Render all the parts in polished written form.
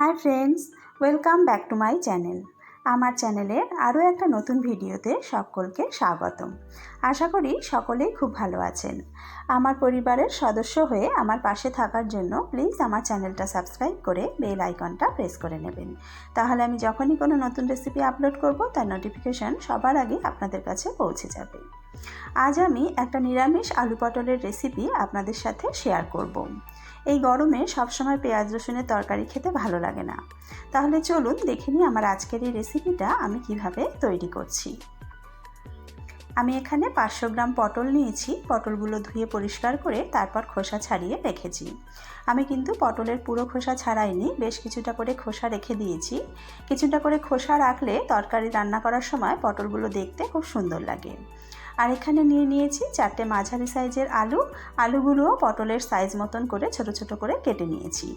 Hi friends, welcome back to my channel. আমার চ্যানেলের আরও একটা নতুন ভিডিওতে সকলকে স্বাগতম। আশা করি সকলেই খুব ভালো আছেন। আমার পরিবারের সদস্য হয়ে আমার পাশে থাকার জন্য প্লিজ আমার চ্যানেলটা সাবস্ক্রাইব করে বেল আইকনটা প্রেস করে নেবেন। তাহলে আমি যখনই কোনো নতুন রেসিপি আপলোড করব তার নোটিফিকেশান সবার আগে আপনাদের কাছে পৌঁছে যাবে। আজ আমি একটা নিরামিষ আলু পটলের রেসিপি আপনাদের সাথে শেয়ার করব। এই গরমে সবসময় পেঁয়াজ রসুনের তরকারি খেতে ভালো লাগে না। তাহলে চলুন দেখে নিই আমার আজকের এই রেসিপিটা আমি কিভাবে তৈরি করছি। আমি এখানে 500 গ্রাম পটল নিয়েছি। পটলগুলো ধুয়ে পরিষ্কার করে তারপর খোসা ছাড়িয়ে রেখেছি। আমি কিন্তু পটলের পুরো খোসা ছাড়াইনি, বেশ কিছুটা করে খোসা রেখে দিয়েছি। কিছুটা করে খোসা রাখলে তরকারি রান্না করার সময় পটলগুলো দেখতে খুব সুন্দর লাগে। আর এখানে নিয়েছি 4টে মাঝারি সাইজের আলু। আলুগুলোও পটলের সাইজ মতন করে ছোট ছোট করে কেটে নিয়েছি।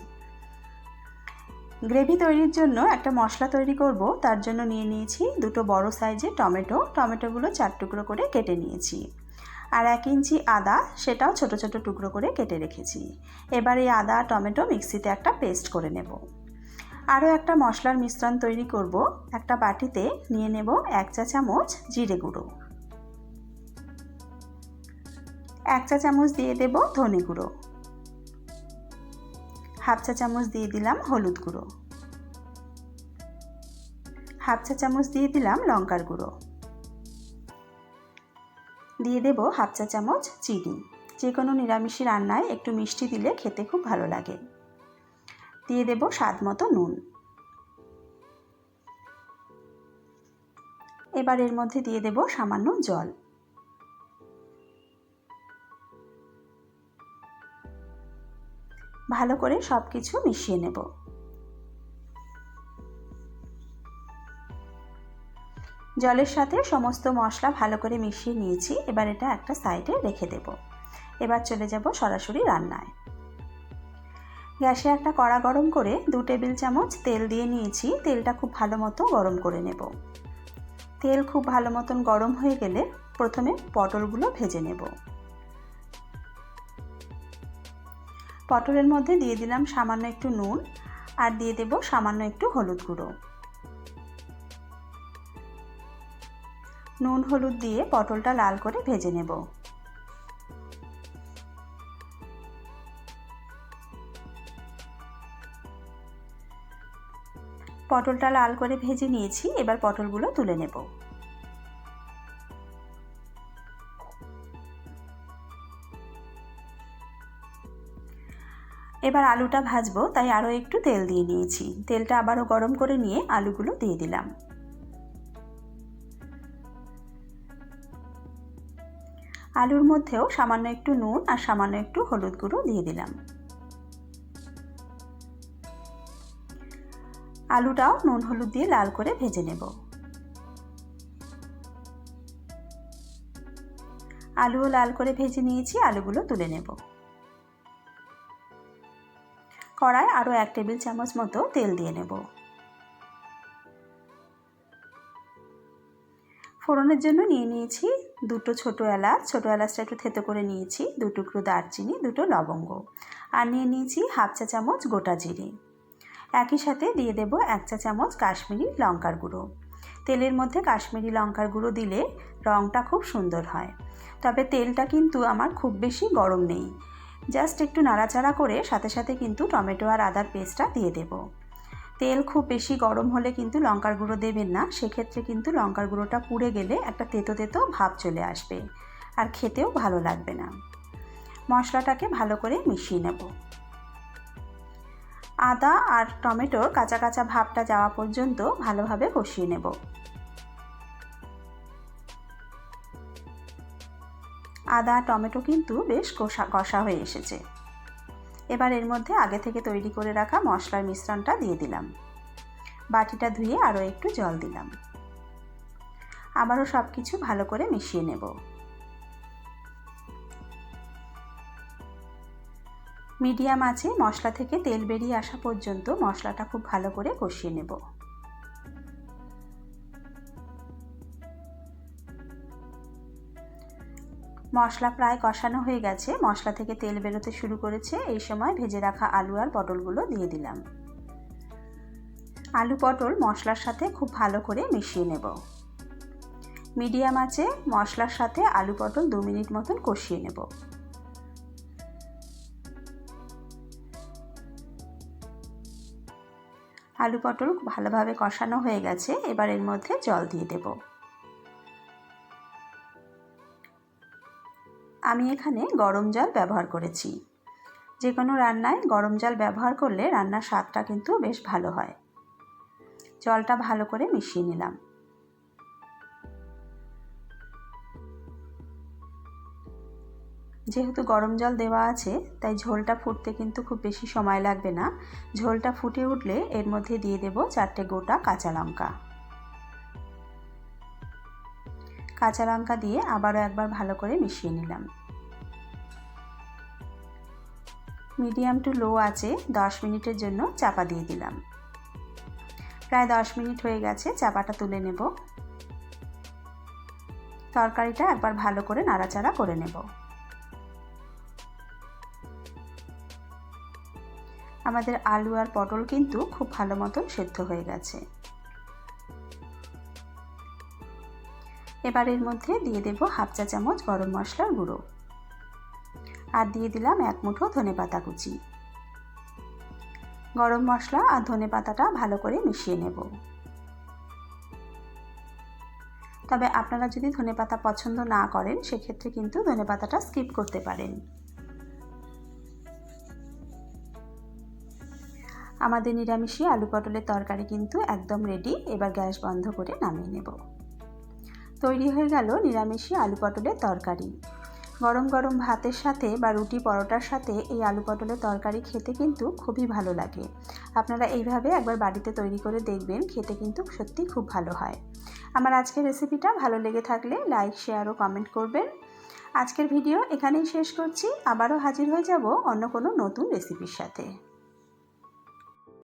গ্রেভি তৈরির জন্য একটা মশলা তৈরি করব, তার জন্য নিয়েছি 2টো বড় সাইজের টমেটো। টমেটোগুলো 4 টুকরো করে কেটে নিয়েছি। আর 1 ইঞ্চি আদা, সেটাও ছোট ছোট টুকরো করে কেটে রেখেছি। এবার এই আদা টমেটো মিক্সিতে একটা পেস্ট করে নেব। আরও একটা মশলার মিশ্রণ তৈরি করব। একটা বাটিতে নিয়ে নেব 1 চা চামচ জিরে গুঁড়ো, 1 চা চামচ দিয়ে দেব ধনে গুঁড়ো, হাফ চা চামচ দিয়ে দিলাম হলুদ গুঁড়ো, হাফ চা চামচ দিয়ে দিলাম লঙ্কার গুঁড়ো, দিয়ে দেব হাফ চা চামচ চিনি। যে কোনো নিরামিষি রান্নায় একটু মিষ্টি দিলে খেতে খুব ভালো লাগে। দিয়ে দেব স্বাদ মতো নুন। এবার এর মধ্যে দিয়ে দেব সামান্য জল। ভালো করে সব কিছু মিশিয়ে নেব। জলের সাথে সমস্ত মশলা ভালো করে মিশিয়ে নিয়েছি। এবার এটা একটা সাইডে রেখে দেব। এবার চলে যাব সরাসরি রান্নায়। গ্যাসে একটা কড়া গরম করে 2 টেবিল চামচ তেল দিয়ে নিয়েছি। তেলটা খুব ভালো মতো গরম করে নেব। তেল খুব ভালো মতন গরম হয়ে গেলে প্রথমে পটলগুলো ভেজে নেব। পটলের মধ্যে দিয়ে দিলাম সামান্য একটু নুন আর দিয়ে দেব সামান্য একটু হলুদ গুঁড়ো। নুন হলুদ দিয়ে পটলটা লাল করে ভেজে নেব। পটলটা লাল করে ভেজে নিয়েছি। এবার পটলগুলো তুলে নেব। এবার আলুটা ভাজবো, তাই আরও একটু তেল দিয়ে নিয়েছি। তেলটা আবারও গরম করে নিয়ে আলুগুলো দিয়ে দিলাম। আলুর মধ্যেও সামান্য একটু নুন আর সামান্য একটু হলুদ গুঁড়ো দিয়ে দিলাম। আলুটাও নুন হলুদ দিয়ে লাল করে ভেজে নেব। আলুও লাল করে ভেজে নিয়েছি। আলুগুলো তুলে নেব। কড়ায় আরও 1 টেবিল চামচ মতো তেল দিয়ে নেব। ফোড়নের জন্য নিয়েছি 2টো ছোটো এলাচ। ছোটো এলাচটা একটু থেতো করে নিয়েছি। 2 টুকরো দারচিনি, 2টো লবঙ্গ, আর নিয়েছি হাফ চা চামচ গোটা জিরে। একই সাথে দিয়ে দেব 1 চা চামচ কাশ্মীরি লঙ্কার গুঁড়ো। তেলের মধ্যে কাশ্মীরি লঙ্কার গুঁড়ো দিলে রঙটা খুব সুন্দর হয়। তবে তেলটা কিন্তু আমার খুব বেশি গরম নেই। জাস্ট একটু নাড়াচাড়া করে সাথে সাথে কিন্তু টমেটো আর আদার পেস্টটা দিয়ে দেব। তেল খুব বেশি গরম হলে কিন্তু লঙ্কার গুঁড়ো দেবেন না, সেক্ষেত্রে কিন্তু লঙ্কার গুঁড়োটা পুড়ে গেলে একটা তেতো তেতো ভাব চলে আসবে আর খেতেও ভালো লাগবে না। মশলাটাকে ভালো করে মিশিয়ে নেব। আদা আর টমেটোর কাঁচা কাঁচা ভাবটা যাওয়া পর্যন্ত ভালোভাবে কষিয়ে নেব। আদা টমেটো কিন্তু বেশ কষা হয়ে এসেছে। এবার এর মধ্যে আগে থেকে তৈরি করে রাখা মশলার মিশ্রণটা দিয়ে দিলাম। বাটিটা ধুয়ে আরও একটু জল দিলাম। আবারও সব কিছু ভালো করে মিশিয়ে নেব। মিডিয়াম আঁচে মশলা থেকে তেল বেরিয়ে আসা পর্যন্ত মশলাটা খুব ভালো করে কষিয়ে নেব। মশলা প্রায় কষানো হয়ে গেছে। মশলা থেকে তেল বেরোতে শুরু করেছে। এই সময় ভেজে রাখা আলু আর পটলগুলো দিয়ে দিলাম। আলু পটল মশলার সাথে খুব ভালো করে মিশিয়ে নেব। মিডিয়াম আঁচে মশলার সাথে আলু পটল 2 মিনিট মতন কষিয়ে নেব। আলু পটল ভালোভাবে কষানো হয়ে গেছে, এবার এর মধ্যে জল দিয়ে দেব। আমি এখানে গরম জল ব্যবহার করেছি। যে কোনো রান্নায় গরম জল ব্যবহার করলে রান্নার স্বাদটা কিন্তু বেশ ভালো হয়। জলটা ভালো করে মিশিয়ে নিলাম। যেহেতু গরম জল দেওয়া আছে তাই ঝোলটা ফুটতে কিন্তু খুব বেশি সময় লাগবে না। ঝোলটা ফুটে উঠলে এর মধ্যে দিয়ে দেব 4টে গোটা কাঁচা লঙ্কা। কাঁচা লঙ্কা দিয়ে আবারও একবার ভালো করে মিশিয়ে নিলাম। মিডিয়াম টু লো আঁচে 10 মিনিটের জন্য চাপা দিয়ে দিলাম। প্রায় 10 মিনিট হয়ে গেছে, চাপাটা তুলে নেব। তরকারিটা একবার ভালো করে নাড়াচাড়া করে নেব। আমাদের আলু আর পটল কিন্তু খুব ভালো মতন সেদ্ধ হয়ে গেছে। এবার এর মধ্যে দিয়ে দেব হাফ চা চামচ গরম মশলার গুঁড়ো আর দিয়ে দিলাম 1 মুঠো ধনেপাতা কুচি। গরম মশলা আর ধনেপাতাটা ভালো করে মিশিয়ে নেব। তবে আপনারা যদি ধনেপাতা পছন্দ না করেন সেক্ষেত্রে কিন্তু ধনেপাতাটা স্কিপ করতে পারেন। আমাদের নিরামিষী আলু পটলের তরকারি কিন্তু একদম রেডি। এবার গ্যাস বন্ধ করে নামিয়ে নেব। তৈরি হয়ে গেল নিরামিষী আলু পটলের তরকারি। গরম গরম ভাতের সাথে বা রুটি পরোটার সাথে এই আলু পটলের তরকারি খেতে কিন্তু খুবই ভালো লাগে। আপনারা এইভাবে একবার বাড়িতে তৈরি করে দেখবেন, খেতে কিন্তু সত্যি খুব ভালো হয়। আমার আজকের রেসিপিটা ভালো লেগে থাকলে লাইক, শেয়ার ও কমেন্ট করবেন। আজকের ভিডিও এখানেই শেষ করছি। আবারও হাজির হয়ে যাব অন্য কোনো নতুন রেসিপির সাথে।